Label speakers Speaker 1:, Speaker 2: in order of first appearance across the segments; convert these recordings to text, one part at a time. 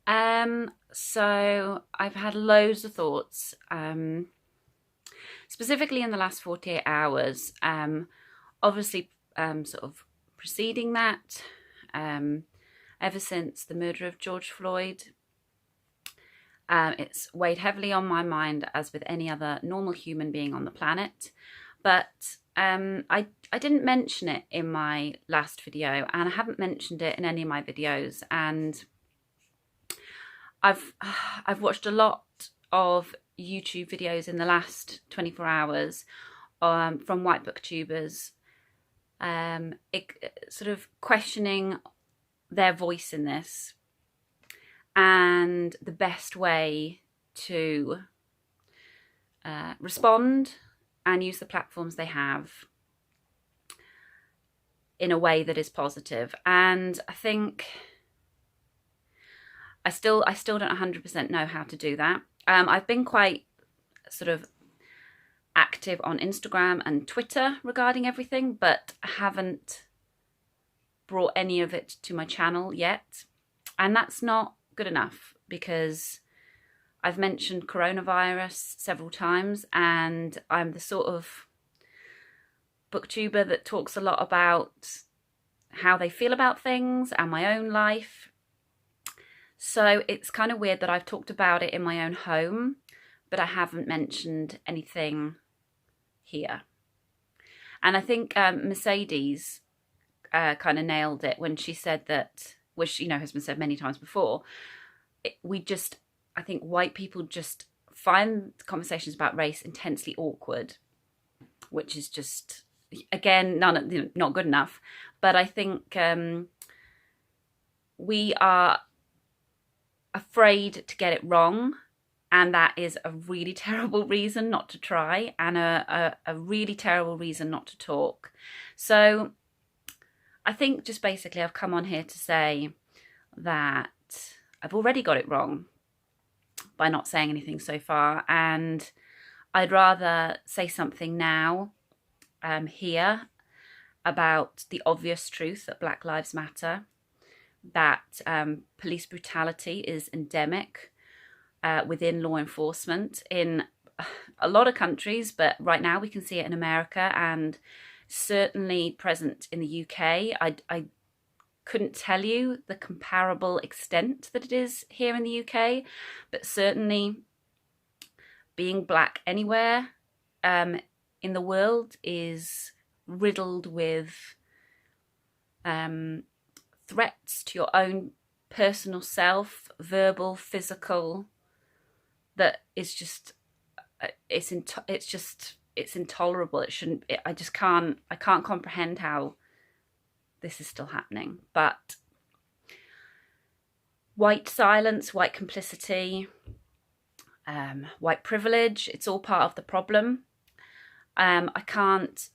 Speaker 1: So I've had loads of thoughts, specifically in the last 48 hours. Obviously, sort of preceding that, ever since the murder of George Floyd, it's weighed heavily on my mind, as with any other normal human being on the planet. But I didn't mention it in my last video, and I haven't mentioned it in any of my videos. And I've watched a lot of YouTube videos in the last 24 hours from white booktubers, sort of questioning their voice in this and the best way to respond and use the platforms they have in a way that is positive. And I think I still don't 100% know how to do that. I've been quite sort of active on Instagram and Twitter regarding everything, but I haven't brought any of it to my channel yet. And that's not good enough, because I've mentioned coronavirus several times, and I'm the sort of booktuber that talks a lot about how they feel about things and my own life. So it's kind of weird that I've talked about it in my own home, but I haven't mentioned anything here. And I think Mercedes kind of nailed it when she said that, which, you know, has been said many times before, I think white people just find conversations about race intensely awkward, which is just, again, not good enough. But I think we are afraid to get it wrong, and that is a really terrible reason not to try, and a really terrible reason not to talk. So I think just basically I've come on here to say that I've already got it wrong by not saying anything so far, and I'd rather say something now here about the obvious truth that Black Lives Matter, that police brutality is endemic within law enforcement in a lot of countries, but right now we can see it in America, and certainly present in the UK. I couldn't tell you the comparable extent that it is here in the UK, but certainly being Black anywhere in the world is riddled with threats to your own personal self, verbal, physical, that is just it's intolerable. I can't comprehend how this is still happening. But white silence, white complicity, white privilege, it's all part of the problem. I can't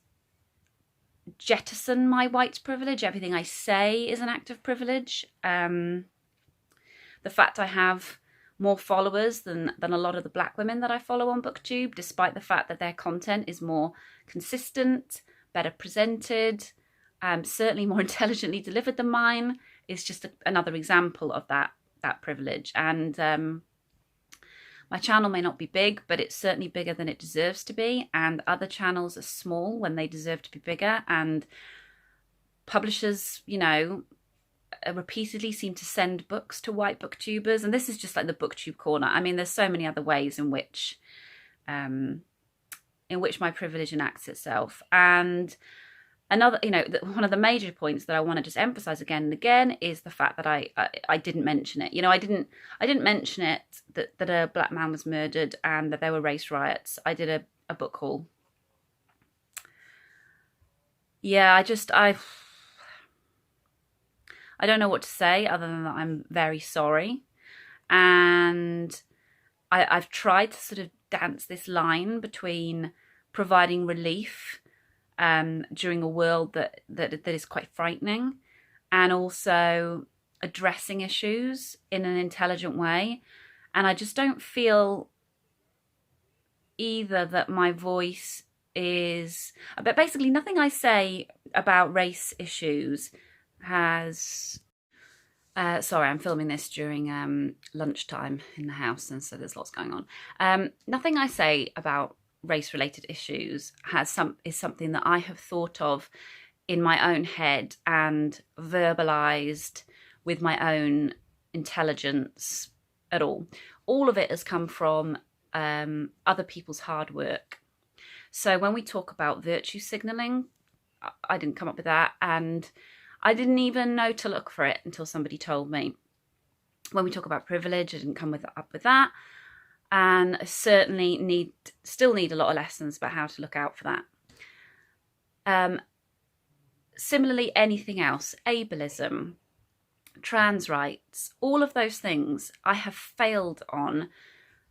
Speaker 1: jettison my white privilege. Everything I say is an act of privilege. The fact I have more followers than a lot of the Black women that I follow on BookTube, despite the fact that their content is more consistent, better presented, certainly more intelligently delivered than mine, is just another example of that privilege. And my channel may not be big, but it's certainly bigger than it deserves to be, and other channels are small when they deserve to be bigger, and publishers, you know, repeatedly seem to send books to white booktubers, and this is just like the booktube corner. I mean, there's so many other ways in which my privilege enacts itself. And another, you know, one of the major points that I want to just emphasize again and again is the fact that I didn't mention it. You know, I didn't mention it that a Black man was murdered and that there were race riots. I did a book haul. Yeah, I don't know what to say other than that I'm very sorry. And I've tried to sort of dance this line between providing relief during a world that is quite frightening, and also addressing issues in an intelligent way. And I just don't feel either that my voice is, but basically nothing I say about race issues has Sorry, I'm filming this during lunchtime in the house, and so there's lots going on. Nothing I say about race-related issues is something that I have thought of in my own head and verbalized with my own intelligence at all. All of it has come from other people's hard work. So when we talk about virtue signaling, I didn't come up with that, and I didn't even know to look for it until somebody told me. When we talk about privilege, I didn't come up with that, and I certainly still need a lot of lessons about how to look out for that. Similarly, anything else, ableism, trans rights, all of those things I have failed on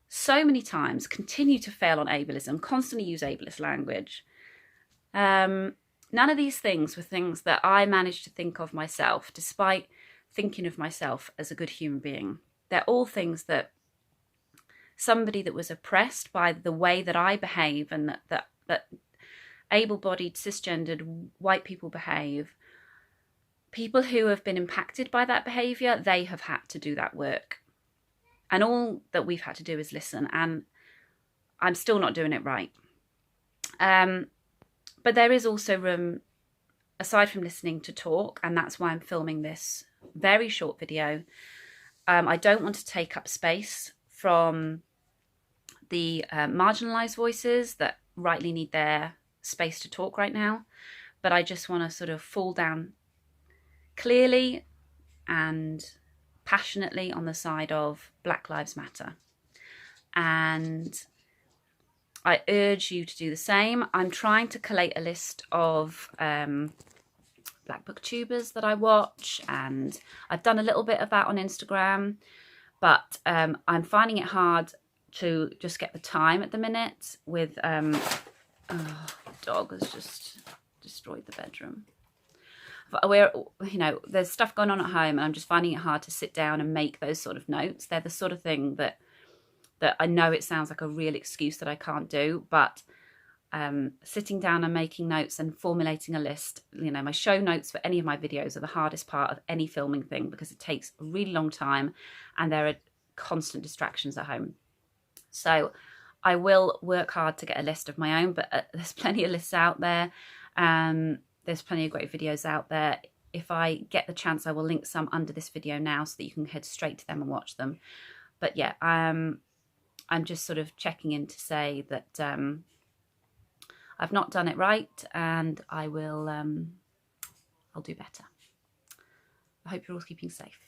Speaker 1: so many times, continue to fail on ableism, constantly use ableist language. None of these things were things that I managed to think of myself, despite thinking of myself as a good human being. They're all things that somebody that was oppressed by the way that I behave and that able-bodied, cisgendered white people behave, people who have been impacted by that behaviour, they have had to do that work. And all that we've had to do is listen, and I'm still not doing it right. But there is also room, aside from listening, to talk, and that's why I'm filming this very short video. I don't want to take up space from the marginalised voices that rightly need their space to talk right now, but I just want to sort of fall down clearly and passionately on the side of Black Lives Matter. And I urge you to do the same. I'm trying to collate a list of Black booktubers that I watch, and I've done a little bit of that on Instagram, but I'm finding it hard to just get the time at the minute with the dog has just destroyed the bedroom. There's stuff going on at home, and I'm just finding it hard to sit down and make those sort of notes. They're the sort of thing that I know it sounds like a real excuse that I can't do, but sitting down and making notes and formulating a list, my show notes for any of my videos are the hardest part of any filming thing, because it takes a really long time and there are constant distractions at home. So I will work hard to get a list of my own, but there's plenty of lists out there. There's plenty of great videos out there. If I get the chance, I will link some under this video now so that you can head straight to them and watch them. But yeah, I'm just sort of checking in to say that I've not done it right, and I'll do better. I hope you're all keeping safe.